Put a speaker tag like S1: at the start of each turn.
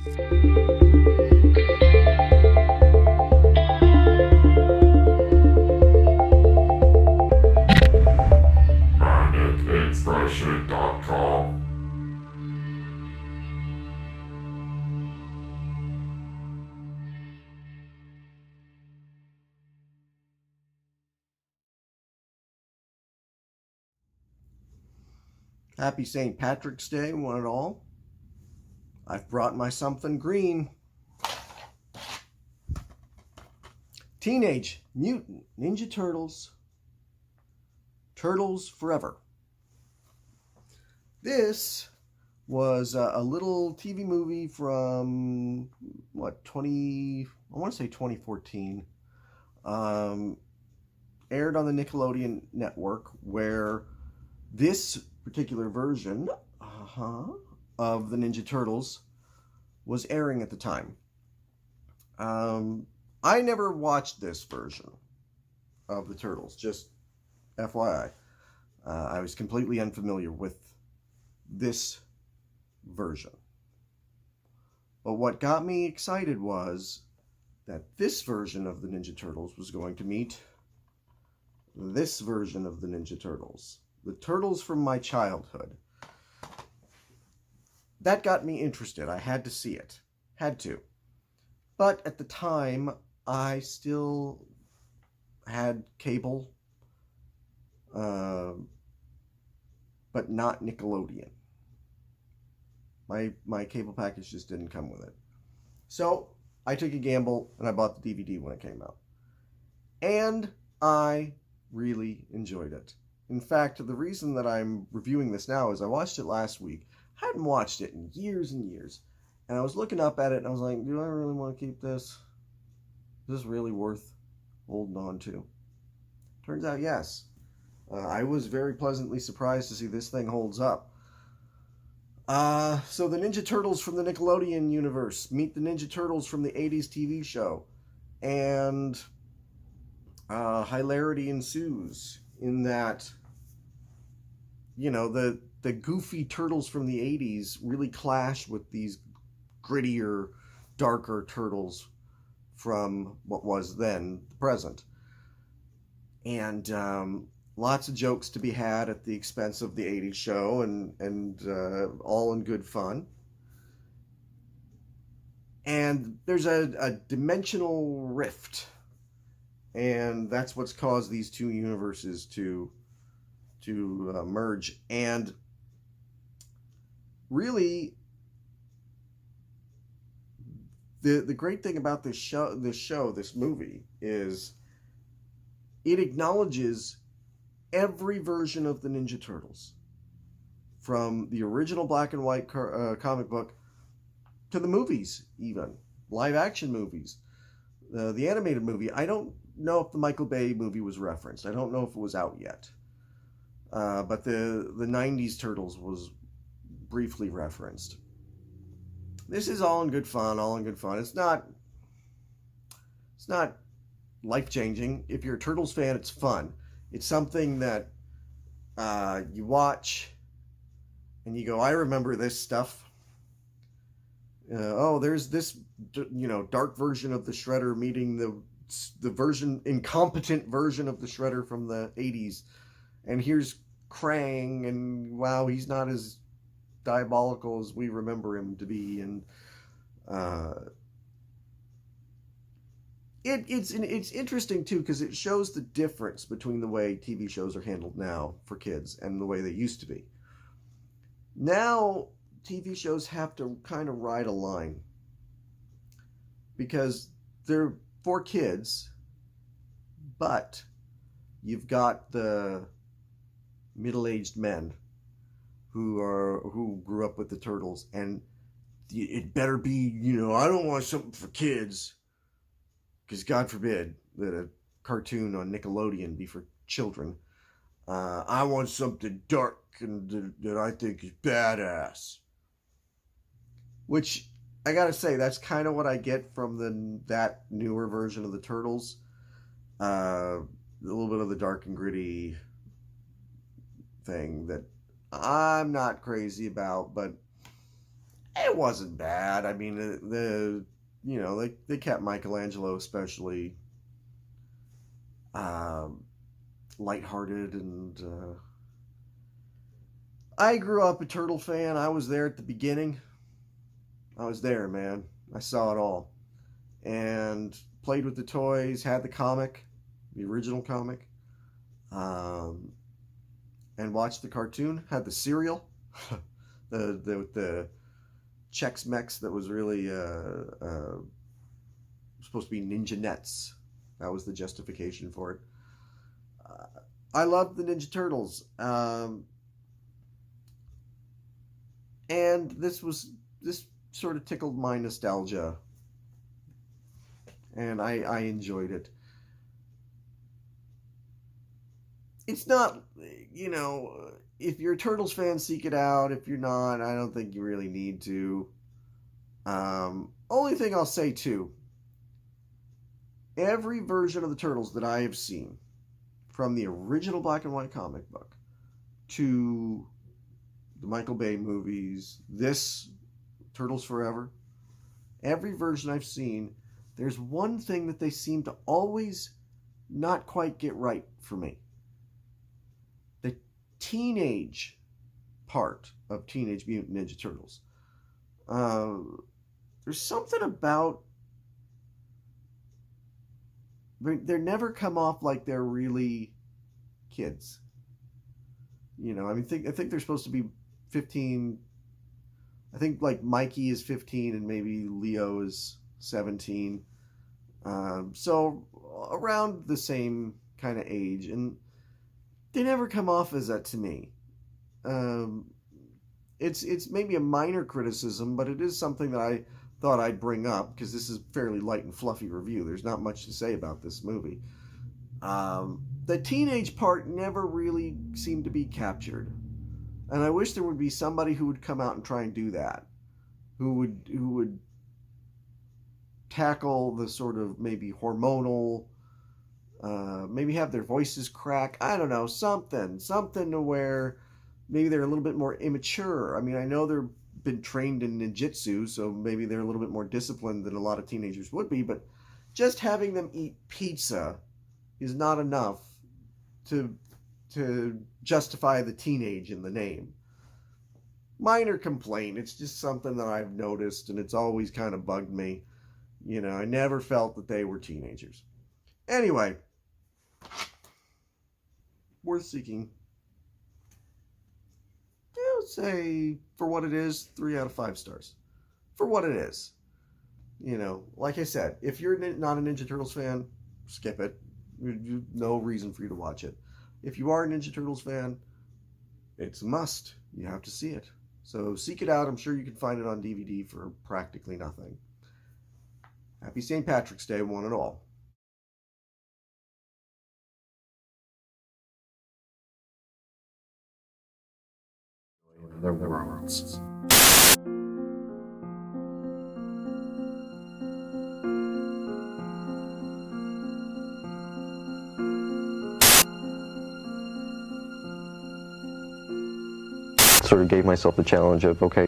S1: MagicInspiration.com.
S2: Happy St. Patrick's Day, one and all. I've brought my something green. Teenage Mutant Ninja Turtles. Turtles Forever. This was a little TV movie from, I want to say 2014. Aired on the Nickelodeon network, where this particular version of the Ninja Turtles was airing at the time. I never watched this version of the Turtles, just FYI. I was completely unfamiliar with this version. But what got me excited was that this version of the Ninja Turtles was going to meet this version of the Ninja Turtles. The Turtles from my childhood. That got me interested. I had to see it. Had to. But at the time, I still had cable, but not Nickelodeon. My cable package just didn't come with it. So I took a gamble and I bought the DVD when it came out. And I really enjoyed it. In fact, the reason that I'm reviewing this now is I watched it last week. I hadn't watched it in years and years. And I was looking up at it and I was like, do I really want to keep this? Is this really worth holding on to? Turns out, yes. I was very pleasantly surprised to see this thing holds up. So the Ninja Turtles from the Nickelodeon universe meet the Ninja Turtles from the 80s TV show. And hilarity ensues in that, you know, the goofy turtles from the 80s really clash with these grittier, darker turtles from what was then the present. And lots of jokes to be had at the expense of the 80s show, and all in good fun. And there's a dimensional rift, and that's what's caused these two universes to merge. And really, the great thing about this movie is it acknowledges every version of the Ninja Turtles, from the original black and white comic book to the movies, even live action movies, the animated movie. I don't know if the Michael Bay movie was referenced. I don't know if it was out yet. But the 90s Turtles was briefly referenced. This is all in good fun, It's not life-changing. If you're a Turtles fan, it's fun. It's something that you watch and you go, I remember this stuff. There's this, dark version of the Shredder meeting the incompetent version of the Shredder from the 80s. And here's Krang, and wow, he's not as diabolical as we remember him to be. And it's interesting too, because it shows the difference between the way TV shows are handled now for kids and the way they used to be. Now TV shows have to kind of ride a line because they're for kids, but you've got the middle-aged men who grew up with the Turtles, and it better be, I don't want something for kids, because God forbid that a cartoon on Nickelodeon be for children. I want something dark and that I think is badass. Which, I gotta say, that's kind of what I get from that newer version of the Turtles. A little bit of the dark and gritty thing that I'm not crazy about, but It wasn't bad. I mean, they kept Michelangelo especially um, lighthearted, and I grew up a Turtle fan. I was there at the beginning. I was there, man. I saw it all, and played with the toys. Had the comic, the original comic, um, and watched the cartoon. Had the cereal, the Chex Mix that was really supposed to be Ninja Nets. That was the justification for it. I loved the Ninja Turtles, and this sort of tickled my nostalgia, and I enjoyed it. It's not, if you're a Turtles fan, seek it out. If you're not, I don't think you really need to. Only thing I'll say too, every version of the Turtles that I have seen, from the original black and white comic book to the Michael Bay movies, this Turtles Forever, every version I've seen, there's one thing that they seem to always not quite get right for me. The teenage part of Teenage Mutant Ninja Turtles. There's something about, they never come off like they're really kids. I mean, I think they're supposed to be 15. I think like Mikey is 15 and maybe Leo is 17. So around the same kind of age, and they never come off as that to me. It's maybe a minor criticism, but it is something that I thought I'd bring up because this is a fairly light and fluffy review. There's not much to say about this movie. The teenage part never really seemed to be captured, and I wish there would be somebody who would come out and try and do that, who would tackle the sort of maybe hormonal, maybe have their voices crack. I don't know, something to where maybe they're a little bit more immature. I mean, I know they've been trained in ninjutsu, so maybe they're a little bit more disciplined than a lot of teenagers would be, but just having them eat pizza is not enough to justify the teenage in the name. Minor complaint. It's just something that I've noticed, and it's always kind of bugged me. I never felt that they were teenagers. Anyway, worth seeking. I would say, for what it is, 3 out of 5 stars. For what it is. Like I said, if you're not a Ninja Turtles fan, skip it. No reason for you to watch it. If you are a Ninja Turtles fan, it's a must. You have to see it. So seek it out. I'm sure you can find it on DVD for practically nothing. Happy St. Patrick's Day, one and all. Their worlds. Sort of gave myself the challenge of, okay,